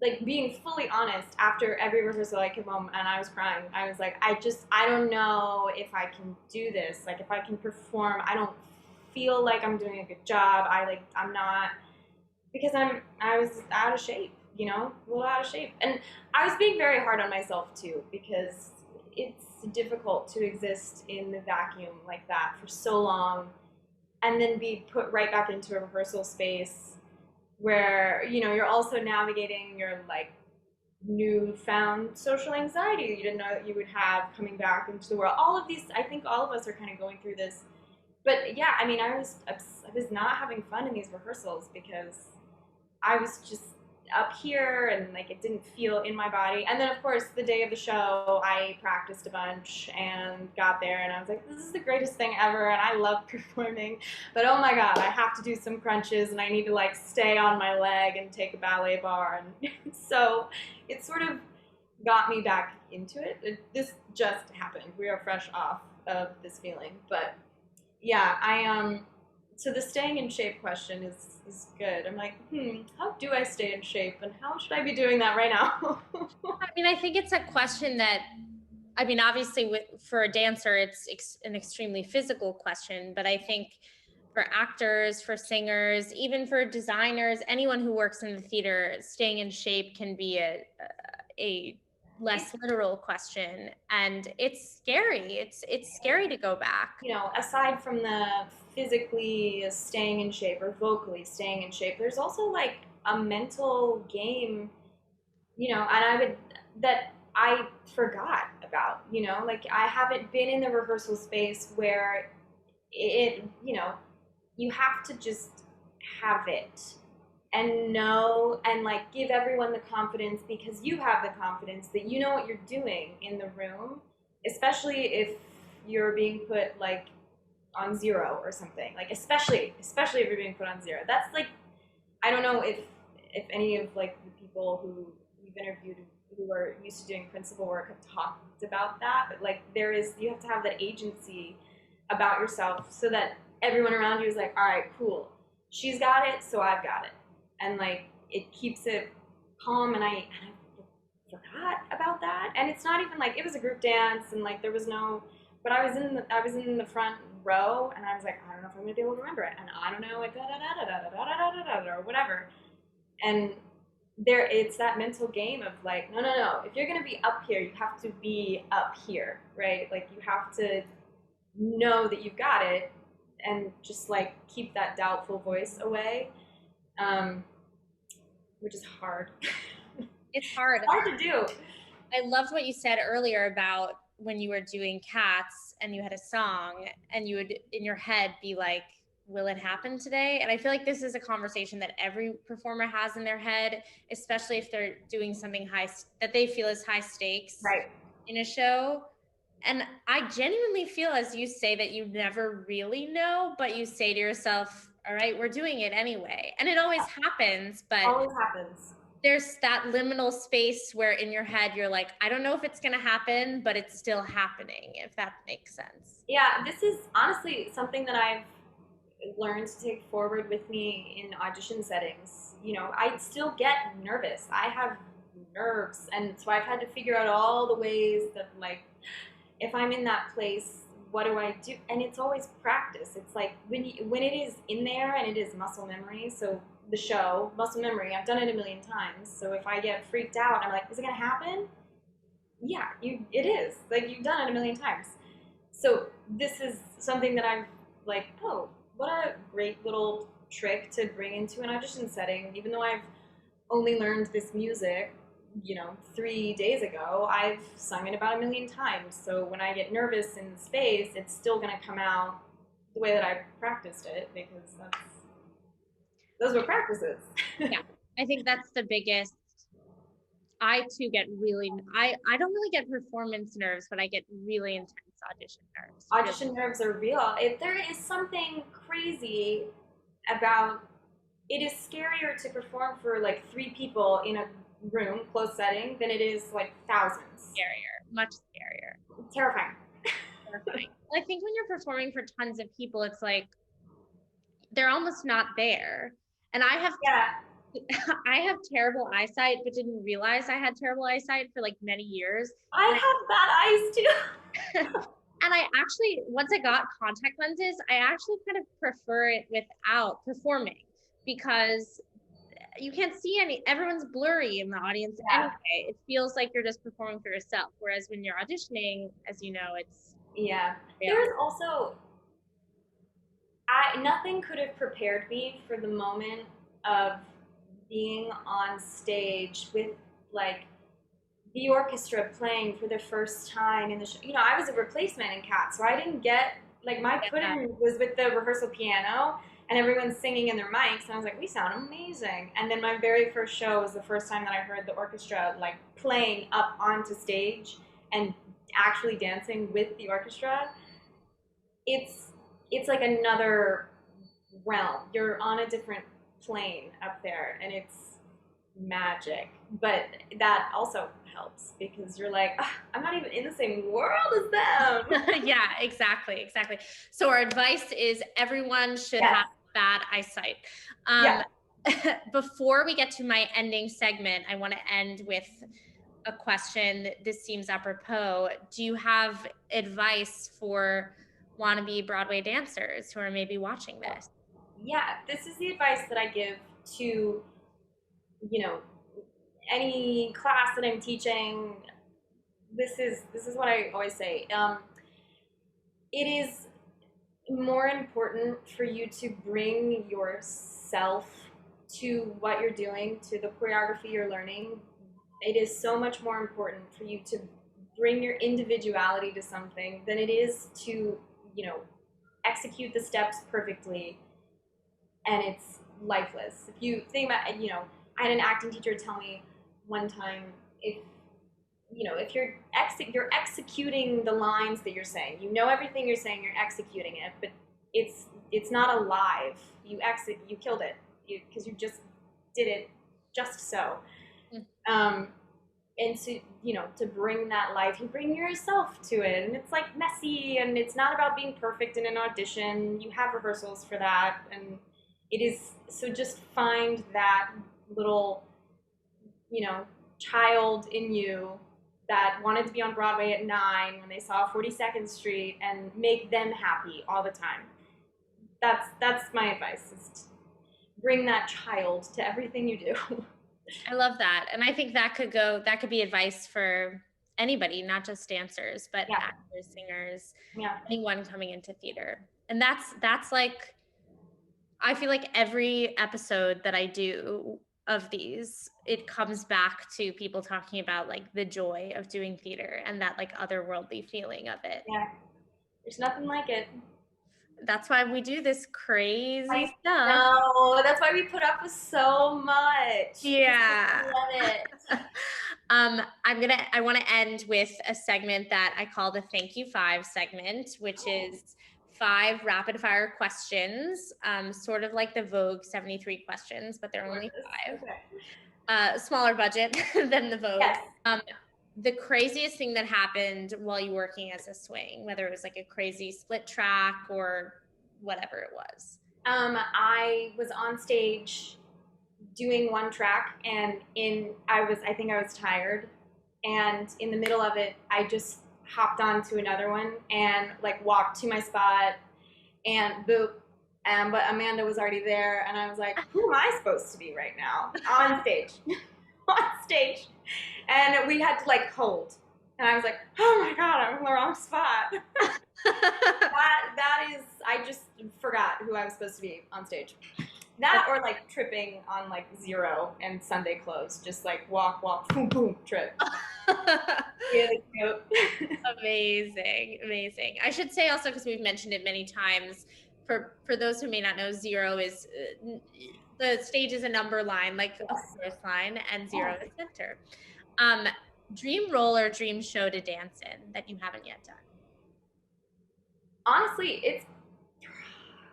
like, being fully honest, after every rehearsal I came home and I was crying. I was like, I don't know if I can do this. Like, if I can perform, I don't feel like I'm doing a good job. I'm not, because I was out of shape, a little out of shape. And I was being very hard on myself too, because it's difficult to exist in the vacuum like that for so long and then be put right back into a rehearsal space where you're also navigating your like newfound social anxiety you didn't know that you would have coming back into the world. All of these, I think all of us are kind of going through this. But yeah, I mean, I was not having fun in these rehearsals because I was just up here and like it didn't feel in my body. And then of course the day of the show I practiced a bunch and got there and I was like, this is the greatest thing ever and I love performing, but oh my god, I have to do some crunches and I need to like stay on my leg and take a ballet bar. And so it sort of got me back into it. This just happened. We are fresh off of this feeling. But yeah, so the staying in shape question is good. I'm like, how do I stay in shape, and how should I be doing that right now? I mean, I think it's a question that, I mean, obviously for a dancer, it's an extremely physical question, but I think for actors, for singers, even for designers, anyone who works in the theater, staying in shape can be a less literal question, and it's scary. It's scary to go back. Aside from the physically staying in shape or vocally staying in shape, there's also like a mental game, that I forgot about, like I haven't been in the rehearsal space where you have to just have it and know and like give everyone the confidence because you have the confidence that you know what you're doing in the room, especially if you're being put like on zero or something, like especially if you're being put on zero. That's like, I don't know if any of like the people who we've interviewed who are used to doing principal work have talked about that, but like you have to have that agency about yourself so that everyone around you is like, all right, cool, she's got it, so I've got it, and like it keeps it calm. And I forgot about that. And it's not even like it was a group dance and like there was no, but I was in the front row and I was like, I don't know if I'm gonna be able to remember it, and I don't know, like da da da da da da da da da da or whatever. And it's that mental game of like, no, if you're gonna be up here, you have to be up here, right? Like you have to know that you've got it, and just like keep that doubtful voice away, um, which is hard. It's hard. Hard to do. I loved what you said earlier about when you were doing Cats and you had a song and you would in your head be like, will it happen today? And I feel like this is a conversation that every performer has in their head, especially if they're doing something high that they feel is high stakes Right. in a show. And I genuinely feel, as you say, that you never really know, but you say to yourself, all right, we're doing it anyway. And it always happens, but Always happens. there's that liminal space where in your head you're like, I don't know if it's going to happen, but it's still happening, if that makes sense. Yeah, this is honestly something that I've learned to take forward with me in audition settings. You know, I still get nervous. I have nerves, and so I've had to figure out all the ways that, like, if I'm in that place, what do I do? And it's always practice. It's like when it is in there and it is muscle memory. So the show, muscle memory, I've done it a million times. So if I get freaked out, I'm like, is it gonna happen? Yeah, it is. Like, you've done it a million times. So this is something that I'm like, oh, what a great little trick to bring into an audition setting. Even though I've only learned this music, 3 days ago, I've sung it about a million times. So when I get nervous in space, it's still going to come out the way that I practiced it, because those were practices. Yeah, I think that's the biggest. I too get really, I don't really get performance nerves, but I get really intense audition nerves. Audition nerves are real. If there is something crazy about it, is scarier to perform for like 3 people in a room, closed setting, than it is like thousands. Scarier, much scarier. Terrifying. Terrifying. I think when you're performing for tons of people, it's like they're almost not there. And I have terrible eyesight, but didn't realize I had terrible eyesight for like many years. I have bad eyes too. And I actually, once I got contact lenses, I actually kind of prefer it without performing, because you can't see everyone's blurry in the audience anyway. It feels like you're just performing for yourself. Whereas when you're auditioning, as you know, it's There's also nothing could have prepared me for the moment of being on stage with like the orchestra playing for the first time in the show. I was a replacement in Cats, so I didn't get my footing was with the rehearsal piano and everyone's singing in their mics, and I was like, we sound amazing. And then my very first show was the first time that I heard the orchestra like playing up onto stage and actually dancing with the orchestra. It's like another realm. You're on a different plane up there, and it's magic. But that also helps because you're like, I'm not even in the same world as them. Yeah, exactly. So our advice is everyone should have bad eyesight. Before we get to my ending segment, I want to end with a question. This seems apropos. Do you have advice for wannabe Broadway dancers who are maybe watching this? Yeah, this is the advice that I give to, any class that I'm teaching. This is what I always say. It is more important for you to bring yourself to what you're doing, to the choreography you're learning. It is so much more important for you to bring your individuality to something than it is to, execute the steps perfectly and it's lifeless. If you think about, I had an acting teacher tell me one time, if you're executing the lines that you're saying, everything you're saying, you're executing it, but it's not alive. You killed it because you just did it just so. And so, to bring that life, you bring yourself to it, and it's like messy, and it's not about being perfect in an audition. You have rehearsals for that, and it is, so just find that little, child in you that wanted to be on Broadway at 9 when they saw 42nd Street, and make them happy all the time. That's my advice, is to bring that child to everything you do. I love that. And I think that could be advice for anybody, not just dancers, but Yeah. actors, singers, Yeah. anyone coming into theater. And that's like, I feel like every episode that I do of these, it comes back to people talking about like the joy of doing theater and that like otherworldly feeling of it. Yeah. There's nothing like it. That's why we do this crazy I stuff. know. That's why we put up with so much. I Yeah. love it. I want to end with a segment that I call the Thank You Five segment, which is 5 rapid fire questions, sort of like the Vogue 73 questions, but they're only Gorgeous. 5. Okay. Smaller budget than the Vogue. Yes. The craziest thing that happened while you were working as a swing, whether it was like a crazy split track or whatever it was. I was on stage doing one track, and I think I was tired, and in the middle of it, I just hopped onto another one and like walked to my spot, and boop. But Amanda was already there, and I was like, "Who am I supposed to be right now on stage?" On stage, and we had to like hold, and I was like, "Oh my god, I'm in the wrong spot." that is, I just forgot who I was supposed to be on stage. That or like tripping on like Zero and Sunday clothes, just like walk, boom, boom, trip. Really cute. Amazing. I should say also, because we've mentioned it many times, for those who may not know, Zero is the stage is a number line, like a chorus line, and Zero is center. Dream role or dream show to dance in that you haven't yet done? Honestly, it's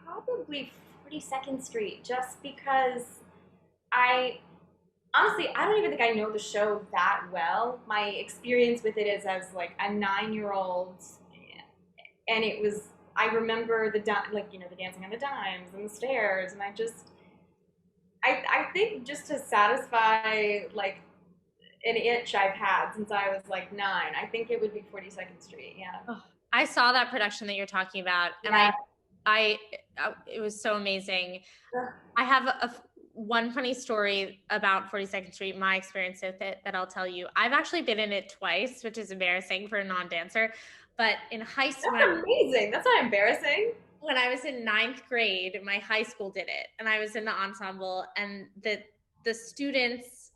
probably 42nd Street, just because I I don't even think I know the show that well. My experience with it is as like a 9-year-old, and it was. I remember the the dancing on the dimes and the stairs, and I think just to satisfy like an itch I've had since I was like 9, I think it would be 42nd Street. Yeah. Oh, I saw that production that you're talking about, and Yeah. it was so amazing. I have one funny story about 42nd Street, my experience with it, that I'll tell you. I've actually been in it twice, which is embarrassing for a non-dancer. But in high school, That's amazing. That's not embarrassing. when I was in 9th grade, my high school did it, and I was in the ensemble, and the students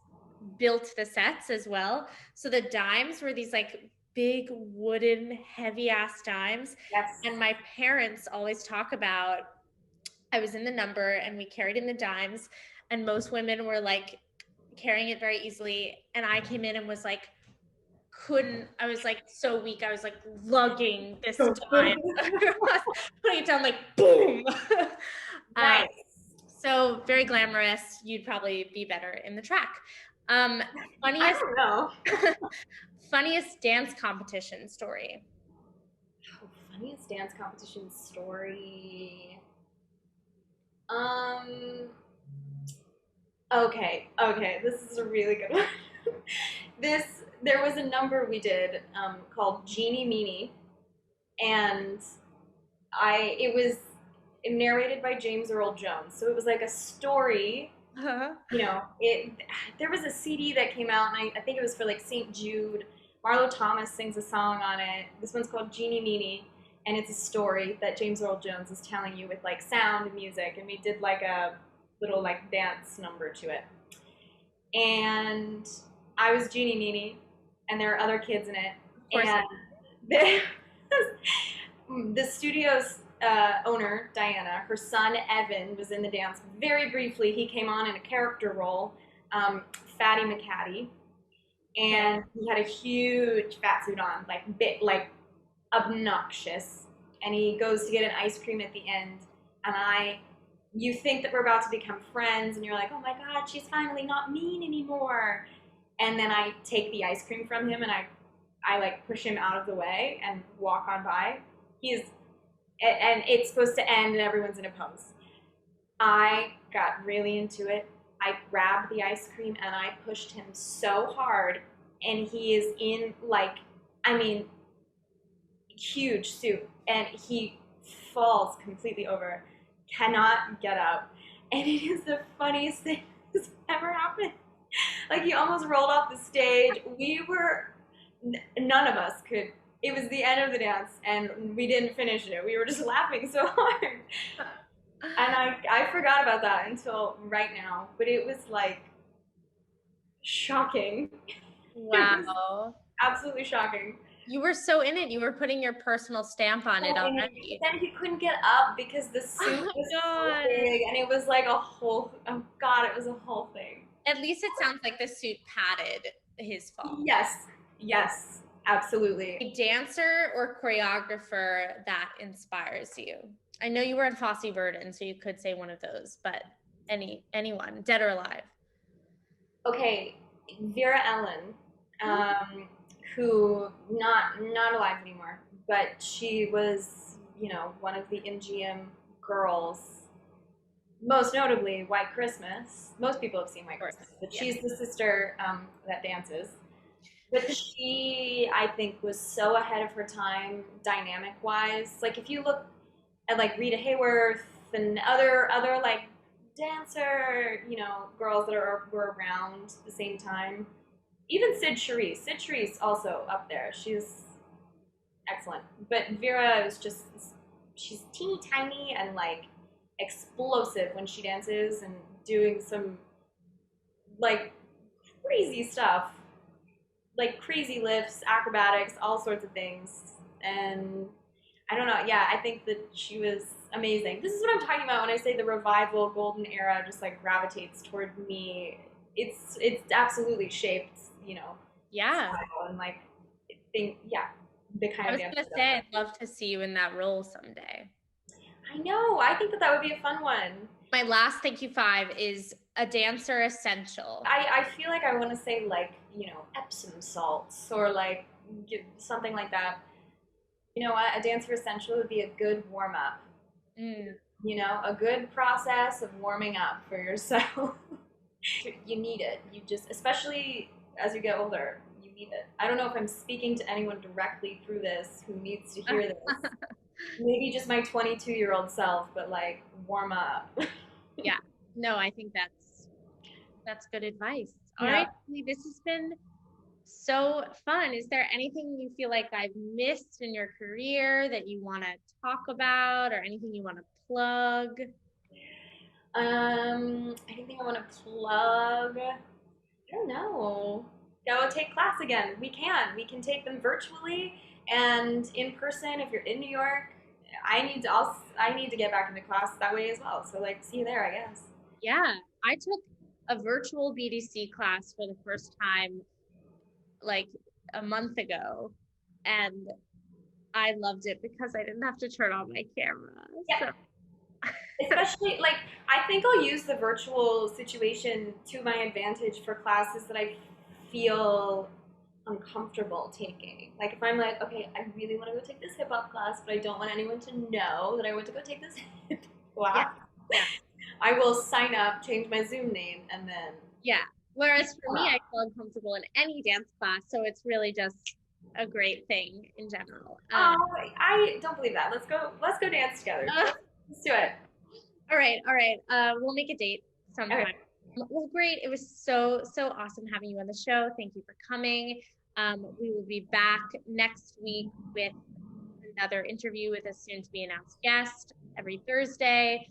built the sets as well. So the dimes were these like big wooden heavy ass dimes. Yes. And my parents always talk about, I was in the number and we carried in the dimes, and most women were like carrying it very easily, and I came in and was like, I was like so weak, I was like lugging this dime putting it down like boom. Nice. So very glamorous. You'd probably be better in the track. I don't know. Funniest dance competition story. Oh, funniest dance competition story. Okay. This is a really good one. There was a number we did called Genie Meanie, and it was narrated by James Earl Jones. So it was like a story. There was a CD that came out, and I think it was for like St. Jude. Marlo Thomas sings a song on it. This one's called Genie Meanie, and it's a story that James Earl Jones is telling you with like sound and music, and we did like a little like dance number to it. And I was Genie Meanie, and there are other kids in it. And the studio's owner, Diana, her son Evan was in the dance very briefly. He came on in a character role, Fatty McCaddy, and he had a huge fat suit on, like obnoxious. And he goes to get an ice cream at the end, and you think that we're about to become friends, and you're like, oh my god, she's finally not mean anymore. And then I take the ice cream from him, and I like push him out of the way and walk on by. And it's supposed to end, and everyone's in a pose. I got really into it. I grabbed the ice cream, and I pushed him so hard, and he is in huge suit, and he falls completely over, cannot get up, and it is the funniest thing that's ever happened. Like, he almost rolled off the stage. We were none of us could. It was the end of the dance, and we didn't finish it. We were just laughing so hard. And I forgot about that until right now. But it was like shocking. It was Wow. absolutely shocking. You were so in it. You were putting your personal stamp on it Oh, and already. then he couldn't get up because the Oh suit my was so God. big, and it was like a whole. Oh God, it was a whole thing. At least it sounds like the suit padded his fall. Yes, yes, absolutely. A dancer or choreographer that inspires you? I know you were in Fosse Verdon, so you could say one of those, but anyone, dead or alive. Okay, Vera Ellen, um, who not alive anymore, but she was, one of the MGM girls. Most notably, White Christmas. Most people have seen White Christmas, but Yeah. she's the sister that dances. But she, I think, was so ahead of her time, dynamic wise. Like if you look at like Rita Hayworth and other like dancer, girls that were around the same time. Even Sid Charisse. Sid Charisse also up there. She's excellent. But Vera is just she's teeny tiny and like explosive when she dances and doing some like crazy stuff, like crazy lifts, acrobatics, all sorts of things. And I don't know. Yeah, I think that she was amazing. This is what I'm talking about when I say the revival golden era just like gravitates toward me. It's absolutely shaped, Yeah. style and like yeah, the kind I of was dance. gonna say I'd love to see you in that role someday. I know. I think that would be a fun one. My last thank you five is a dancer essential. I feel like I want to say like Epsom salts or like something like that. You know what? A dancer essential would be a good warm up. Mm. A good process of warming up for yourself. You need it. You just, especially as you get older, you need it. I don't know if I'm speaking to anyone directly through this who needs to hear this. Maybe just my 22-year-old self, but like warm up. Yeah. No, I think that's good advice. All Yeah. right. This has been so fun. Is there anything you feel like I've missed in your career that you want to talk about or anything you want to plug? Anything I want to plug? I don't know. Go take class again. We can. We can take them virtually and in person if you're in New York. I need to get back into class that way as well. So like see you there, I guess. Yeah. I took a virtual BDC class for the first time like a month ago, and I loved it because I didn't have to turn on my camera. Yeah. So Especially like I think I'll use the virtual situation to my advantage for classes that I feel uncomfortable taking. Like if I'm like, okay, I really want to go take this hip hop class, but I don't want anyone to know that I went to go take this hip hop yeah, class. yeah, I will sign up, change my Zoom name, and then yeah. Whereas for me, I feel uncomfortable in any dance class, so it's really just a great thing in general. oh, I don't believe that. Let's go dance together. Let's do it. All right, all right. We'll make a date sometime. Okay. Well, great. It was so awesome having you on the show. Thank you for coming. We will be back next week with another interview with a soon to be announced guest every Thursday.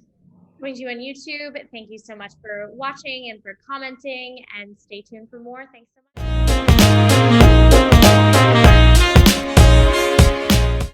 Coming to you on YouTube. Thank you so much for watching and for commenting, and stay tuned for more. Thanks so much.